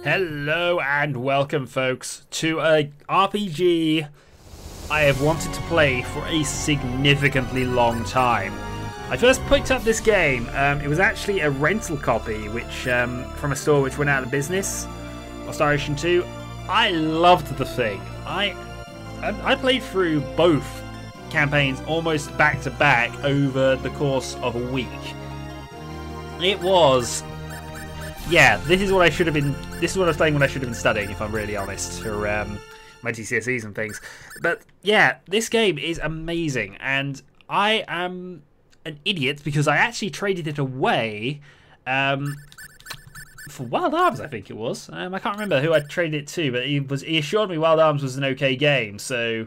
Hello and welcome, folks, to a RPG I have wanted to play for a significantly long time. I first picked up this game. It was actually a rental copy, which from a store which went out of business, or Star Ocean 2. I loved the thing. I played through both campaigns almost back to back over the course of a week. It was. Yeah, this is what I should have been. This is what I was playing when I should have been studying, if I'm really honest, for my GCSEs and things. But yeah, this game is amazing, and I am an idiot because I actually traded it away for Wild Arms, I think it was. I can't remember who I traded it to, but he assured me Wild Arms was an okay game. So,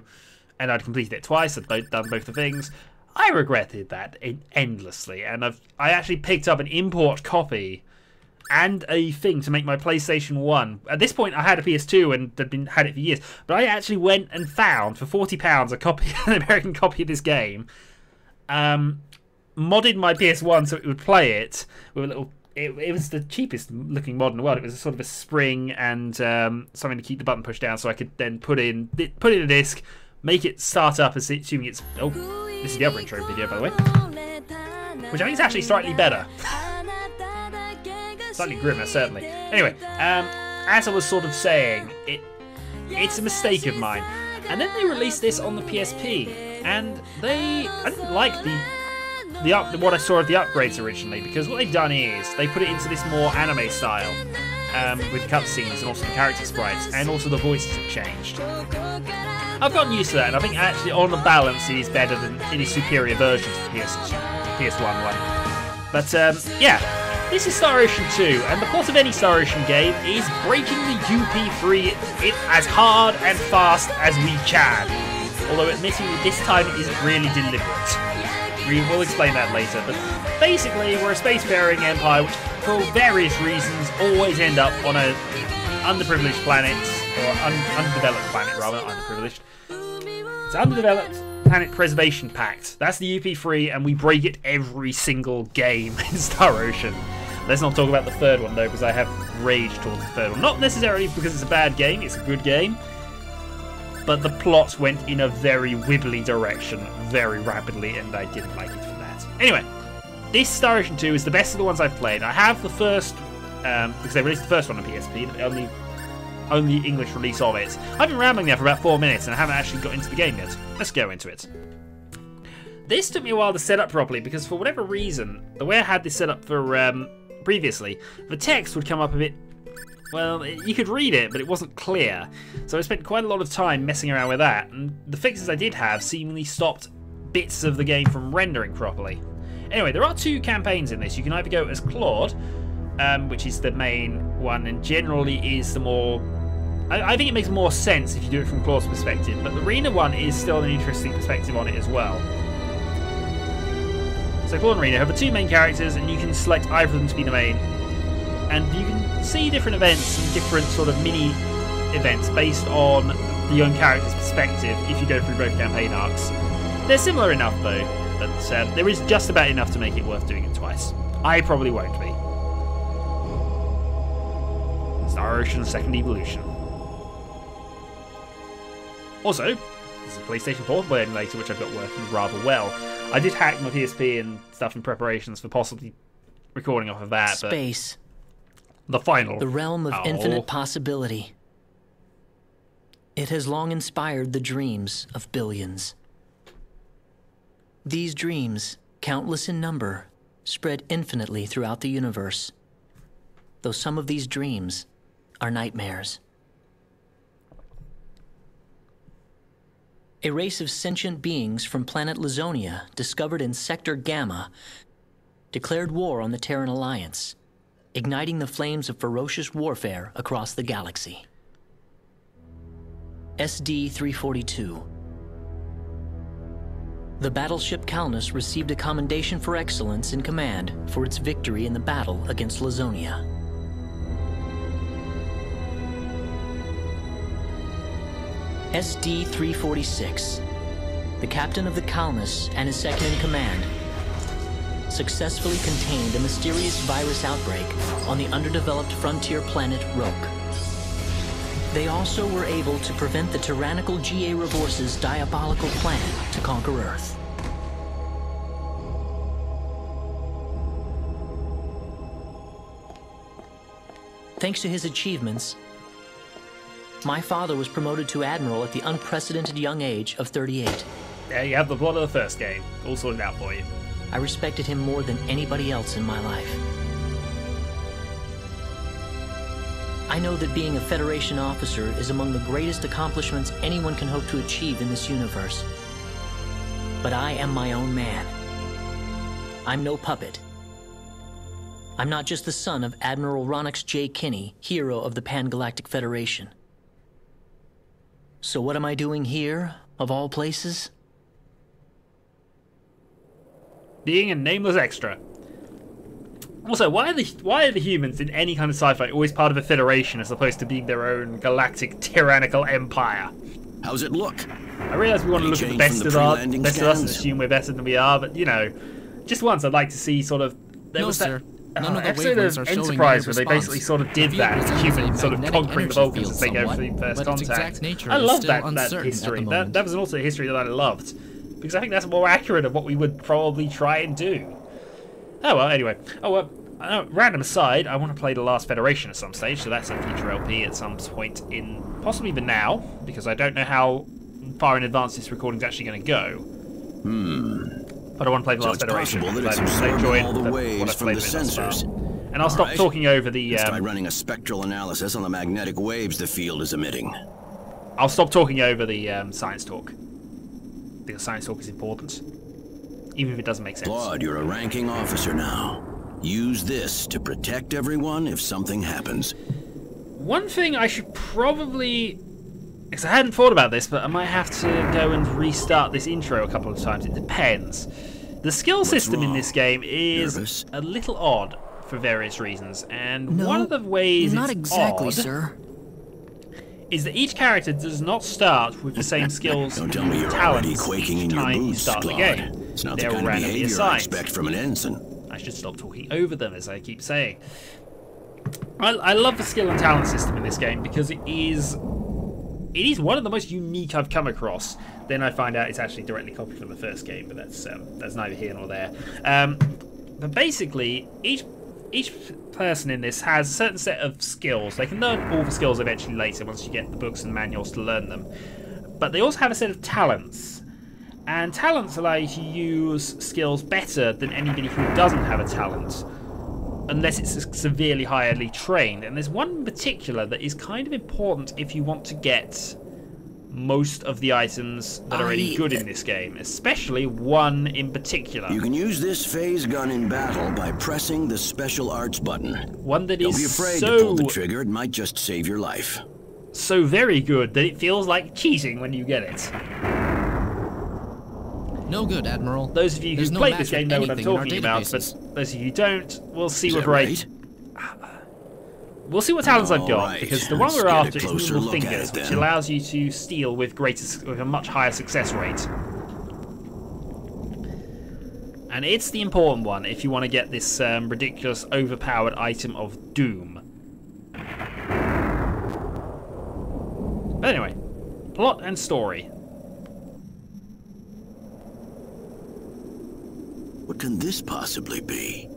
and I'd completed it twice. I'd done both the things. I regretted that endlessly, and I actually picked up an import copy and a thing to make my PlayStation 1. At this point, I had a PS2 and had it for years. But I actually went and found, for £40, a copy, an American copy of this game. Modded my PS1 so it would play it with a little. It was the cheapest looking mod in the world. It was a sort of a spring and something to keep the button pushed down, so I could then put in a disc, make it start up, assuming it's. Oh, this is the other intro video, by the way, which I think is actually slightly better. Slightly grimmer, certainly. Anyway, as I was sort of saying, it's a mistake of mine. And then they released this on the PSP, and I didn't like what I saw of the upgrades originally, because what they've done is they put it into this more anime style, with cutscenes and also the character sprites, and also the voices have changed. I've gotten used to that, and I think actually on the balance it is better than any superior versions of the PS1 one. But yeah. This is Star Ocean 2, and the plot of any Star Ocean game is breaking the UP3 as hard and fast as we can. Although admitting that this time it isn't really deliberate. We will explain that later, but basically we're a spacefaring empire which, for various reasons, always end up on an underprivileged planet, or undeveloped planet rather, not underprivileged. It's Underdeveloped Planet Preservation Pact. That's the UP3, and we break it every single game in Star Ocean. Let's not talk about the third one, though, because I have rage towards the third one. Not necessarily because it's a bad game, it's a good game. But the plot went in a very wibbly direction very rapidly, and I didn't like it for that. Anyway, this Star Ocean 2 is the best of the ones I've played. I have the first, because they released the first one on PSP, the only English release of it. I've been rambling there for about 4 minutes, and I haven't actually got into the game yet. Let's go into it. This took me a while to set up properly, because for whatever reason, the way I had this set up for previously, the text would come up a bit, well, you could read it, but it wasn't clear. So I spent quite a lot of time messing around with that, and the fixes I did have seemingly stopped bits of the game from rendering properly. Anyway, there are 2 campaigns in this. You can either go as Claude, which is the main one, and generally is the more... I think it makes more sense if you do it from Claude's perspective, but the Rena one is still an interesting perspective on it as well. So Claude and Rena have the 2 main characters, and you can select either of them to be the main. And you can see different events and different sort of mini events based on the young character's perspective if you go through both campaign arcs. They're similar enough though. but there is just about enough to make it worth doing it twice. I probably won't be. Star Ocean Second Evolution. Also, this is a PlayStation 4 emulator which I've got working rather well. I did hack my PSP and stuff in preparations for possibly recording off of that. Space. But the final. The realm of infinite possibility. It has long inspired the dreams of billions. These dreams, countless in number, spread infinitely throughout the universe. Though some of these dreams are nightmares. A race of sentient beings from planet Lazonia, discovered in Sector Gamma, declared war on the Terran Alliance, igniting the flames of ferocious warfare across the galaxy. SD-342. The battleship Calnus received a commendation for excellence in command for its victory in the battle against Lazonia. SD-346. The captain of the Calnus and his second-in-command successfully contained a mysterious virus outbreak on the underdeveloped frontier planet Roke. They also were able to prevent the tyrannical G.A. Revorce's diabolical plan to conquer Earth. Thanks to his achievements, my father was promoted to Admiral at the unprecedented young age of 38. There you have the plot of the first game, all sorted out for you. I respected him more than anybody else in my life. I know that being a Federation officer is among the greatest accomplishments anyone can hope to achieve in this universe. But I am my own man. I'm no puppet. I'm not just the son of Admiral Ronix J. Kinney, hero of the Pan-Galactic Federation. So what am I doing here, of all places? Being a nameless extra. Also, why are the humans in any kind of sci-fi always part of a federation as opposed to being their own galactic tyrannical empire? How's it look? I realise we want to look at the best of us and assume we're better than we are, but you know, just once I'd like to see sort of there was that episode of Enterprise where they basically sort of did that, humans sort of conquering the Vulcans as they go for the first contact. I love that history. That was also a history that I loved because I think that's more accurate of what we would probably try and do. Oh well, anyway. Random aside, I want to play The Last Federation at some stage, so that's a future LP at some point in possibly even now, because I don't know how far in advance this recording's actually going to go. But I want to play The Last Federation. Possible that it's absorbing all the waves from the sensors. And I'll stop talking over the. Try running a spectral analysis on the magnetic waves the field is emitting. I'll stop talking over the science talk, because science talk is important, even if it doesn't make sense. Claude, you're a ranking officer now. Use this to protect everyone if something happens. One thing I should probably... because I hadn't thought about this, but I might have to go and restart this intro a couple of times. It depends. The skill system in this game is a little odd for various reasons, and one of the ways not it's exactly, odd sir. is that each character does not start with the same skills Don't tell me you're already quaking in your boots, Claude. It's not the kind of behavior I expect from an ensign. I should stop talking over them, as I keep saying. I love the skill and talent system in this game because it is one of the most unique I've come across. Then I find out it's actually directly copied from the first game, but that's neither here nor there. But basically, each person in this has a certain set of skills. They can learn all the skills eventually later once you get the books and manuals to learn them. But they also have a set of talents. And talents allow you to use skills better than anybody who doesn't have a talent, unless it's severely highly trained. And there's one in particular that is kind of important if you want to get most of the items that are any good in this game, especially one in particular. You can use this phase gun in battle by pressing the special arts button. One that Don't is be afraid so... to pull the trigger, it might just save your life. So very good that it feels like cheating when you get it. No good, Admiral. Those of you who've played this game know what I'm talking about, but those of you who don't, we'll see what we'll see what talents I've got, because the one we're after is Nimble Fingers, which allows you to steal with a much higher success rate. And it's the important one if you want to get this ridiculous, overpowered item of doom. But anyway, plot and story. What can this possibly be?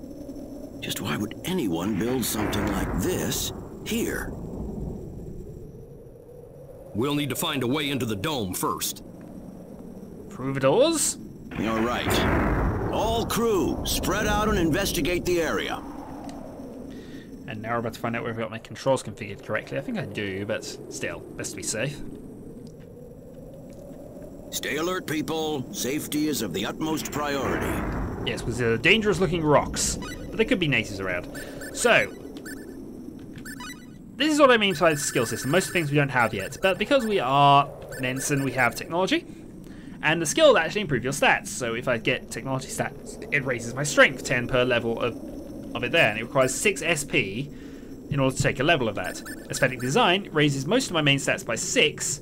Just why would anyone build something like this here? We'll need to find a way into the dome first. Through the doors? You're right. All crew, spread out and investigate the area. And now we're about to find out whether I've got my controls configured correctly. I think I do, but still, best to be safe. Stay alert, people. Safety is of the utmost priority. Yes, because they're dangerous looking rocks. But there could be natives around. So, this is what I mean by the skill system. Most of the things we don't have yet. But because we are an ensign, we have technology. And the skill will actually improve your stats. So if I get technology stats, it raises my strength 10 per level of it there. And it requires 6 SP in order to take a level of that. Aesthetic design raises most of my main stats by 6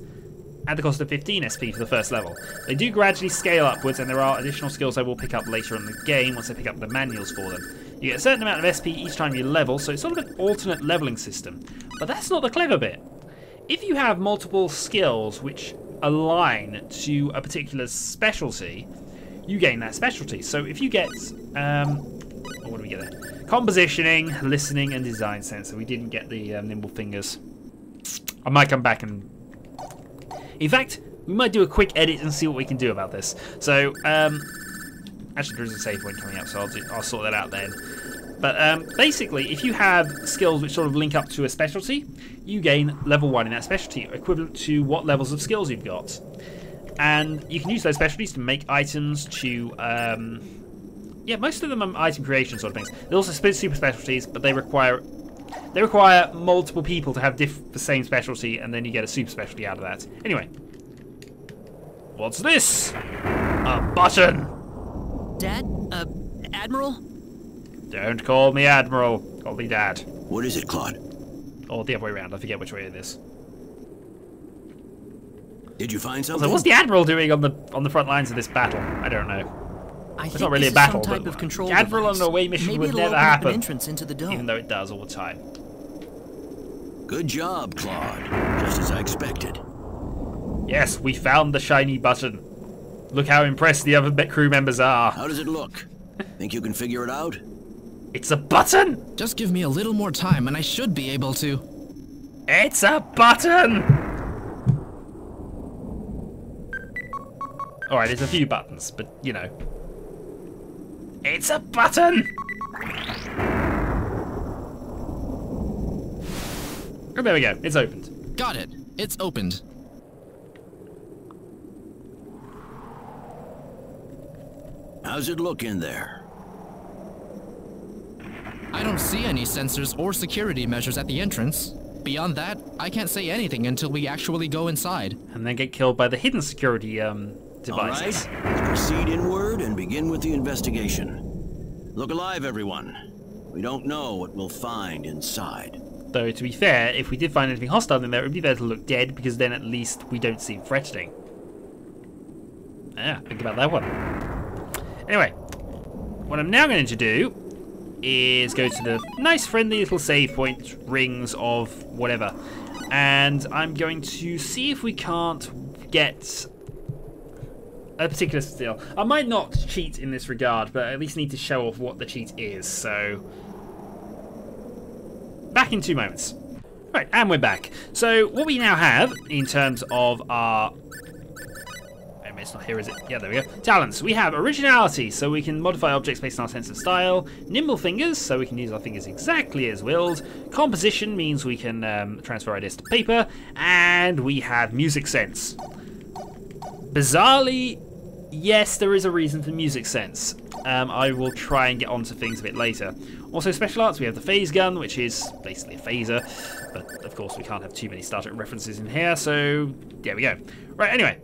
at the cost of 15 SP for the first level. They do gradually scale upwards, and there are additional skills I will pick up later in the game once I pick up the manuals for them. You get a certain amount of SP each time you level, so it's sort of an alternate leveling system. But that's not the clever bit. If you have multiple skills which align to a particular specialty, you gain that specialty. So if you get, what do we get there? Compositioning, listening, and design sense. So we didn't get the nimble fingers. I might come back and... In fact, we might do a quick edit and see what we can do about this. So, actually there is a save point coming up, so I'll sort that out then. But basically, if you have skills which sort of link up to a specialty, you gain level 1 in that specialty, equivalent to what levels of skills you've got. And you can use those specialties to make items, to... yeah, most of them are item creation sort of things. They're also super specialties, but they require multiple people to have the same specialty, and then you get a super specialty out of that. Anyway. What's this? A button! Dad? Admiral? Don't call me Admiral. Call me Dad. What is it, Claude? Or the other way around. I forget which way it is. Did you find something? So what's the Admiral doing on the front lines of this battle? I don't know. It's not really a battle, but the Admiral on an away mission would never happen. Into the dome. Even though it does all the time. Good job, Claude. Just as I expected. Yes, we found the shiny button. Look how impressed the other crew members are. How does it look? Think you can figure it out? It's a button! Just give me a little more time and I should be able to. It's a button! Alright, there's a few buttons, but you know. It's a button! Oh, there we go. It's opened. Got it. It's opened. How's it look in there? I don't see any sensors or security measures at the entrance. Beyond that, I can't say anything until we actually go inside. And then get killed by the hidden security devices. All right, let's proceed inward and begin with the investigation. Look alive, everyone. We don't know what we'll find inside. Though, to be fair, if we did find anything hostile in there, it would be better to look dead, because then at least we don't seem threatening. Yeah, think about that one. Anyway, what I'm now going to do is go to the nice friendly little save point rings of whatever, and I'm going to see if we can't get a particular skill. I might not cheat in this regard, but I at least need to show off what the cheat is. So back in 2 moments. Right, and we're back. So what we now have in terms of our... It's not here, is it? Yeah, there we go. Talents. We have originality, so we can modify objects based on our sense of style. Nimble fingers, so we can use our fingers exactly as willed. Composition means we can transfer ideas to paper. And we have music sense. Bizarrely, yes, there is a reason for music sense. I will try and get onto things a bit later. Also, special arts, we have the phase gun, which is basically a phaser. But, of course, we can't have too many Star Trek references in here, so there we go. Right, anyway.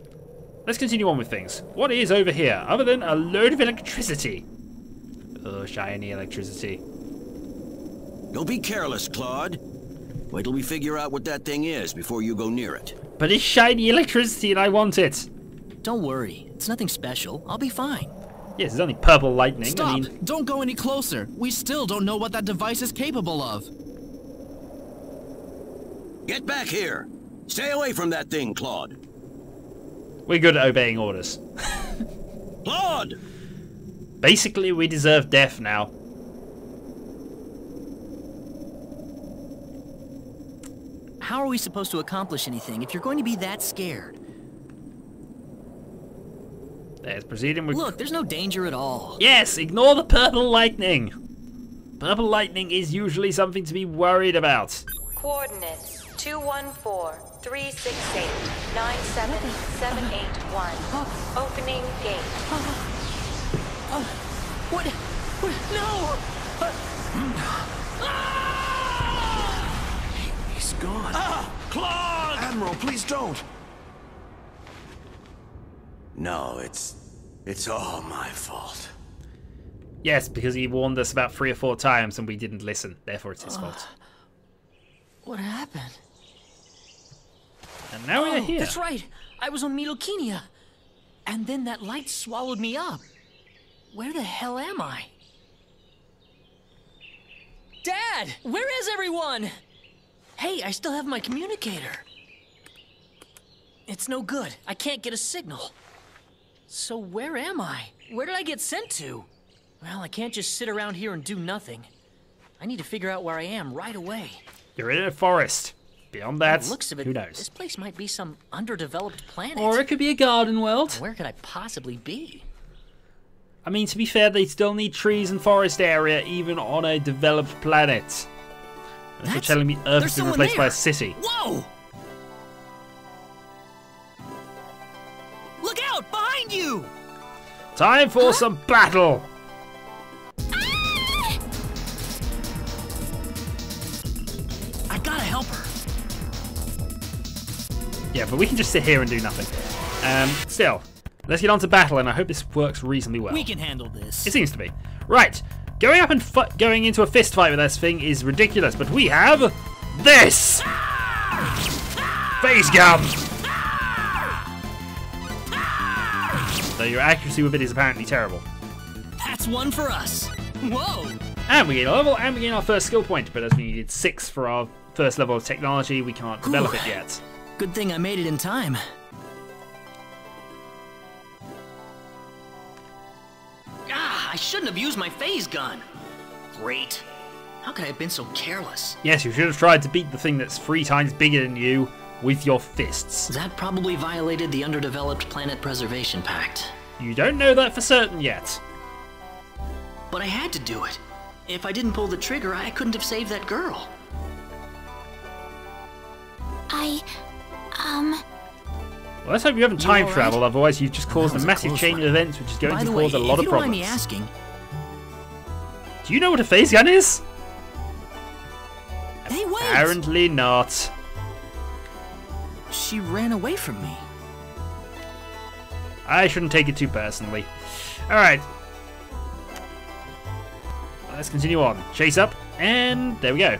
Let's continue on with things. What is over here, other than a load of electricity? Oh, shiny electricity. Don't be careless, Claude. Wait till we figure out what that thing is before you go near it. But it's shiny electricity and I want it. Don't worry, it's nothing special. I'll be fine. Yes, it's only purple lightning. Stop! I mean, Don't go any closer. We still don't know what that device is capable of. Get back here! Stay away from that thing, Claude. we're good at obeying orders. Claude! Basically, we deserve death now. How are we supposed to accomplish anything if you're going to be that scared? Let's proceed with... Look, there's no danger at all. Yes, ignore the purple lightning. Purple lightning is usually something to be worried about. Coordinates 214-368-97781. Opening gate. What? No! He's gone. Claude! Admiral, please don't. No, it's all my fault. Yes, because he warned us about 3 or 4 times and we didn't listen. Therefore, it's his fault. What happened? And now we're here. That's right. I was on Midokiniya. And then that light swallowed me up. Where the hell am I? Dad! Where is everyone? Hey, I still have my communicator. It's no good. I can't get a signal. So where am I? Where did I get sent to? Well, I can't just sit around here and do nothing. I need to figure out where I am right away. You're in a forest. Beyond that, By the looks of it, who knows? this place might be some underdeveloped planet. Or it could be a garden world. Where could I possibly be? I mean, to be fair, they still need trees and forest area even on a developed planet. Unless you're telling me Earth there's has been someone replaced by a there. city. Whoa! Look out! Behind you! Time for some battle! I gotta help her. Yeah, but we can just sit here and do nothing. Still, let's get on to battle, and I hope this works reasonably well. We can handle this. It seems to be. Right, going up and going into a fist fight with this thing is ridiculous, but we have this! Phase gun! Though your accuracy with it is apparently terrible. That's one for us. Whoa! And we gain a level, and we gain our first skill point, but as we needed 6 for our first level of technology, we can't develop it yet. Good thing I made it in time. Ah, I shouldn't have used my phase gun. Great. How could I have been so careless? Yes, you should have tried to beat the thing that's 3 times bigger than you with your fists. That probably violated the Underdeveloped Planet Preservation Pact. You don't know that for certain yet. But I had to do it. If I didn't pull the trigger, I couldn't have saved that girl. Well, let's hope you haven't time all right? traveled, otherwise you've just caused That a was a massive close chain one. of events which is going By to the cause way, a lot if of you don't mind problems. me asking, Do you know what a phase gun is? hey, wait! Apparently not. She ran away from me. I shouldn't take it too personally. Alright. Let's continue on. Chase up, and there we go.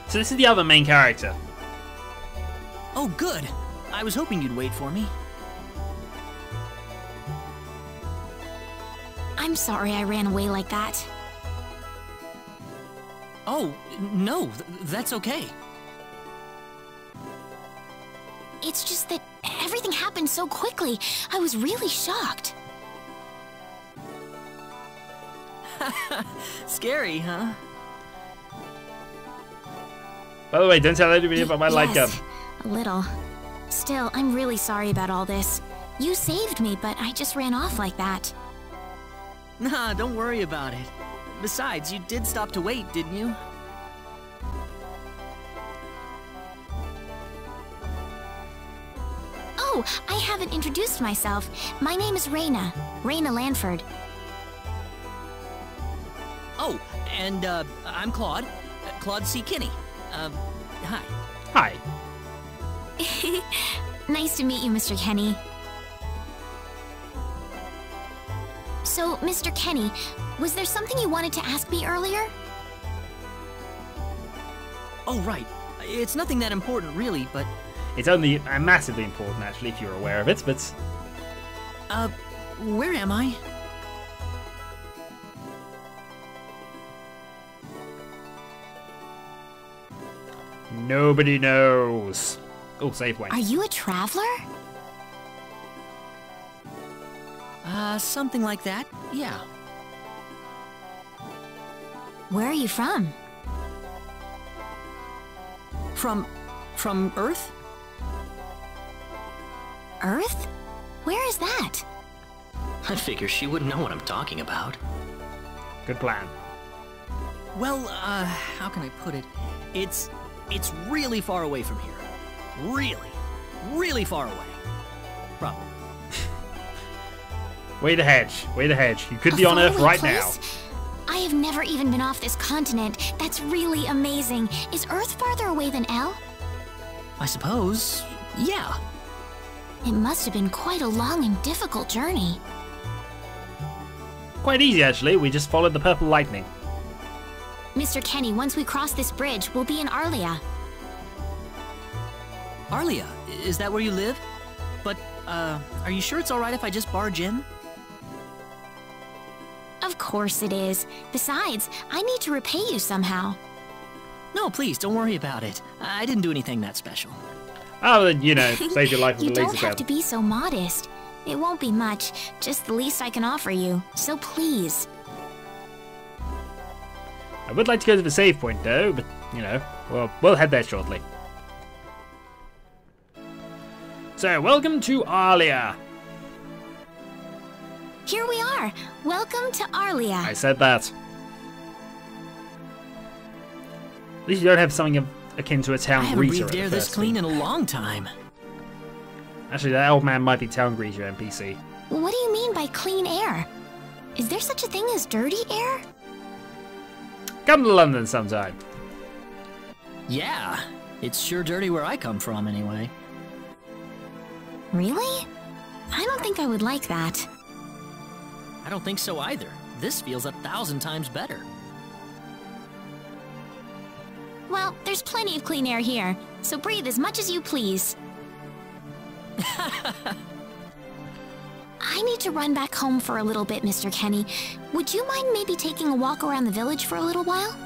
So this is the other main character. Oh, good. I was hoping you'd wait for me. I'm sorry I ran away like that. Oh, no, that's okay. It's just that everything happened so quickly. I was really shocked. Scary, huh? By the way, don't tell anybody about my light gun. Yes, a little. Still, I'm really sorry about all this. You saved me, but I just ran off like that. Nah, don't worry about it. Besides, you did stop to wait, didn't you? Oh, I haven't introduced myself. My name is Raina. Raina Lanford. Oh, and, I'm Claude. Claude C. Kinney. Hi. Hi. Nice to meet you, Mr. Kenny. So, Mr. Kenny, was there something you wanted to ask me earlier? Oh, right. It's nothing that important, really, but... It's only massively important, actually, if you're aware of it, but... Where am I? Nobody knows. Oh, save point. Are you a traveler? Something like that, yeah. Where are you from? From Earth? Earth? Where is that? I figure she wouldn't know what I'm talking about. Good plan. Well, how can I put it? It's really far away from here. Really, really far away. Probably. Way to hedge. Way to hedge. You could be A on Earth faraway right place? now. I have never even been off this continent. That's really amazing. Is Earth farther away than L? I suppose, yeah. It must have been quite a long and difficult journey. Quite easy, actually. We just followed the purple lightning. Mr. Kenny, once we cross this bridge, we'll be in Arlia. Arlia, is that where you live? But, are you sure it's alright if I just barge in? Of course it is. Besides, I need to repay you somehow. No, please, don't worry about it. I didn't do anything that special. Oh, then, you know, save your life with You a don't laser have to gun. be so modest. It won't be much, just the least I can offer you. So please. I would like to go to the save point, though, but, you know, we'll head there shortly. So, welcome to Arlia. Here we are. Welcome to Arlia. I said that. At least you don't have something akin to a I town haven't greeter. breathed air this clean in a long time. Actually, that old man might be town greeter NPC. What do you mean by clean air? Is there such a thing as dirty air? Come to London sometime. Yeah, it's sure dirty where I come from anyway. Really? I don't think I would like that. I don't think so either. This feels 1,000 times better. Well, there's plenty of clean air here, so breathe as much as you please. I need to run back home for a little bit, Mr. Kenny. Would you mind maybe taking a walk around the village for a little while?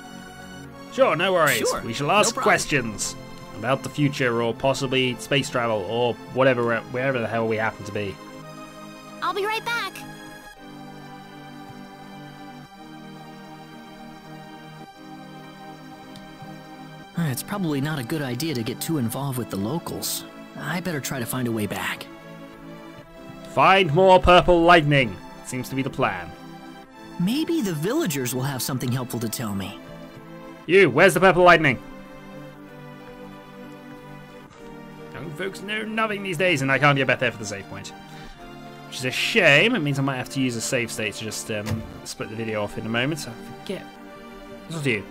Sure, no worries. Sure, We shall no ask problem. questions about the future or possibly space travel or whatever, wherever the hell we happen to be. I'll be right back. It's probably not a good idea to get too involved with the locals. I better try to find a way back. Find more purple lightning. Seems to be the plan. Maybe the villagers will have something helpful to tell me. You, where's the purple lightning? Young folks know nothing these days, and I can't get back there for the save point. Which is a shame. It means I might have to use a save state to just split the video off in a moment. So I forget. What's with you?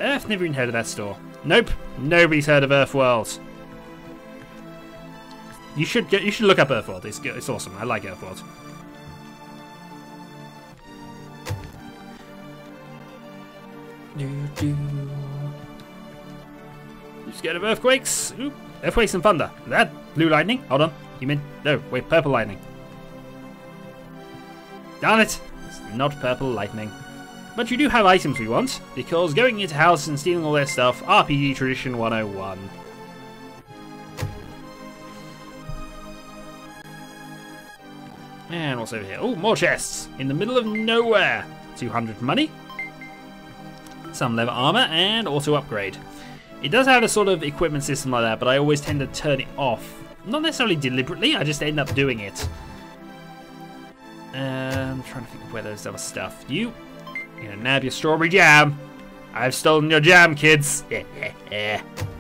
Earth, never even heard of that store. Nope, nobody's heard of Earthworld. You should look up Earthworld. It's awesome. I like Earthworld. You scared of earthquakes? Oop. Earthquakes and thunder. That blue lightning? Hold on. You meant no? Wait, purple lightning. Darn it! It's not purple lightning. But you do have items we want, because going into houses and stealing all their stuff, RPG Tradition 101. And what's over here? Oh, more chests! In the middle of nowhere! 200 money. Some leather armor, and auto upgrade. It does have a sort of equipment system like that, but I always tend to turn it off. Not necessarily deliberately, I just end up doing it. I'm trying to think of where there's other stuff. You know, nab your strawberry jam. I've stolen your jam, kids.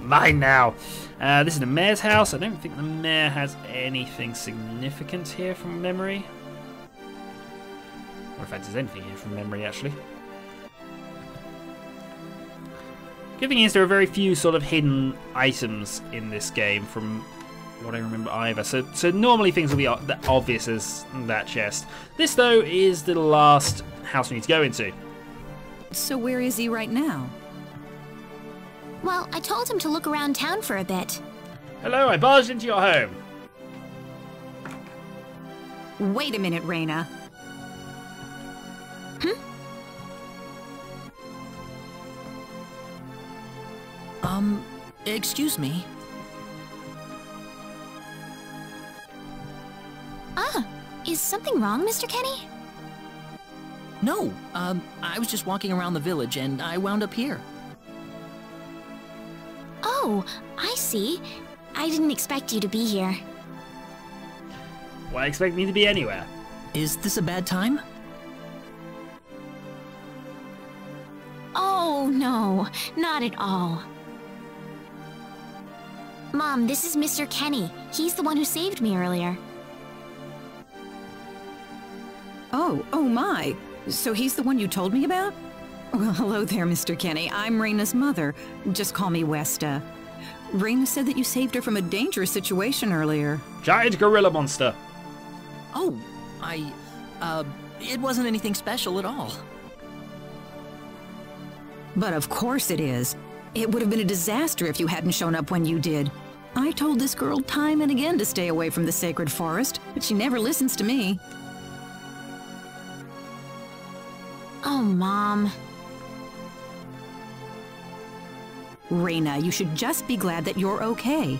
Mine now. This is the mayor's house. I don't think the mayor has anything significant here from memory. Or in fact, there's anything here from memory, actually. Good thing is there are very few sort of hidden items in this game from what I remember either. So normally things will be that obvious as that chest. This, though, is the last house we need to go into. So where is he right now? Well, I told him to look around town for a bit. Hello, I barged into your home. Wait a minute, Reina. Excuse me. Is something wrong, Mr. Kenny? No, I was just walking around the village and I wound up here. Oh, I see. I didn't expect you to be here. Well, I expect me to be anywhere. Is this a bad time? Oh, no, not at all. Mom, this is Mr. Kenny. He's the one who saved me earlier. Oh my. So he's the one you told me about? Well, hello there, Mr. Kenny. I'm Raina's mother. Just call me Westa. Raina said that you saved her from a dangerous situation earlier. Giant gorilla monster. Oh, it wasn't anything special at all. But of course it is. It would have been a disaster if you hadn't shown up when you did. I told this girl time and again to stay away from the sacred forest, but she never listens to me. Oh, Mom. Raina, you should just be glad that you're okay.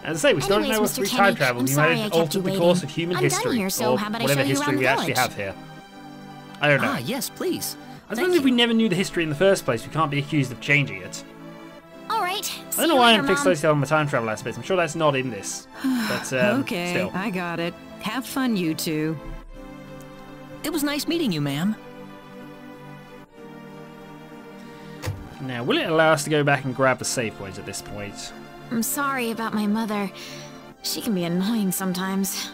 As I say, we still don't know Anyways, if through Mr. time Kenny, travel I'm you sorry might I have kept altered you the waiting. course of human I'm done history, here, so or how about I whatever show you history around we the actually village? have here. I don't know. Yes, please. I suppose if we never knew the history in the first place, we can't be accused of changing it. Alright, I don't know why I'm fixated on the time travel aspect. I'm sure that's not in this. But, Okay, still. I got it. Have fun, you two. It was nice meeting you, ma'am. Now, will it allow us to go back and grab the save points at this point? I'm sorry about my mother. She can be annoying sometimes.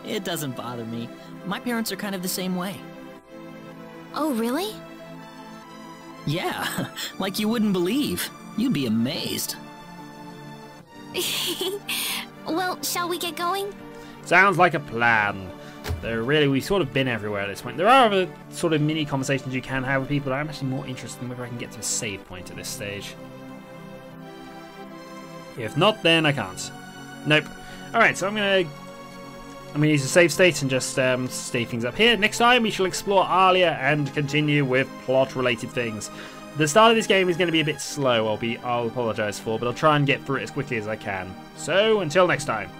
It doesn't bother me. My parents are kind of the same way. Oh, really? Yeah, like you wouldn't believe. You'd be amazed. Well, shall we get going? Sounds like a plan. Though really, we've sort of been everywhere at this point. There are other sort of mini conversations you can have with people, but I'm actually more interested in whether I can get to a save point at this stage. If not, then I can't. Nope. Alright, so I'm gonna use the save state and just stay things up here. Next time we shall explore Alia and continue with plot-related things. The start of this game is going to be a bit slow, I'll apologise for, but I'll try and get through it as quickly as I can. So, until next time.